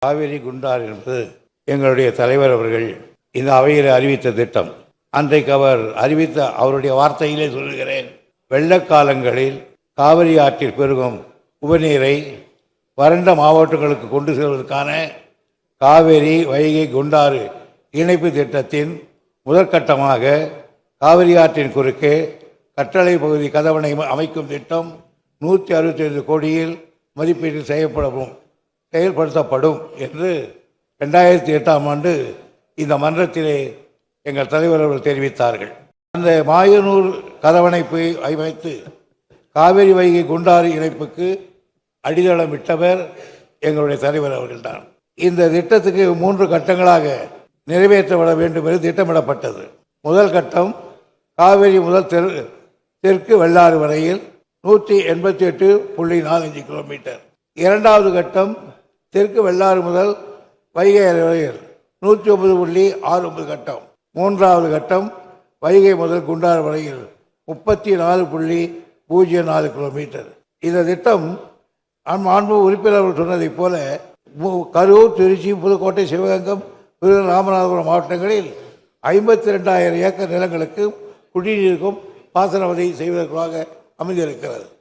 காவிரி குண்டாறு என்பது எங்களுடைய தலைவர் அவர்கள் இந்த அவையில் அறிவித்த திட்டம். அன்றைக்கு அவர் அறிவித்த அவருடைய வார்த்தையிலே சொல்கிறேன், வெள்ளக்காலங்களில் காவிரி ஆற்றில் பெருகும் உபநீரை வறண்ட மாவட்டங்களுக்கு கொண்டு செல்வதற்கான காவிரி வைகை குண்டாறு இணைப்பு திட்டத்தின் முதற்கட்டமாக காவிரி ஆற்றின் குறுக்கே கட்டளை பகுதி கதவணை அமைக்கும் திட்டம் 165 கோடியில் மதிப்பீடு செயல்படுத்தப்படும் என்று 2008ஆம் ஆண்டு இந்த மன்றத்திலே எங்கள் தலைவர் அவர்கள் தெரிவித்தார்கள். அந்த மாயனூர் கதவணைப்பை அமைத்து காவிரி வைகை குண்டாறு இணைப்புக்கு அடித்தளமிட்டவர் எங்களுடைய தலைவர் அவர்கள்தான். இந்த திட்டத்துக்கு 3 கட்டங்களாக நிறைவேற்றப்பட வேண்டும் என்று திட்டமிடப்பட்டது. முதல் கட்டம் காவிரி முதல் தெற்கு வெள்ளாறு வரையில் 188.45 கிலோமீட்டர். இரண்டாவது கட்டம் தெற்கு வெள்ளாறு முதல் வைகை வரையில் 109.69 கட்டம். மூன்றாவது கட்டம் வைகை முதல் குண்டாறு வரையில் 34.04 கிலோமீட்டர். இந்த திட்டம் மாண்பு உறுப்பினர்கள் சொன்னதைப் போல கரூர், திருச்சி, புதுக்கோட்டை, சிவகங்கை, ராமநாதபுரம் மாவட்டங்களில் 52,000 ஏக்கர் நிலங்களுக்கு குடிநீருக்கும் பாசன வசதி செய்வதற்காக அமைந்திருக்கிறது.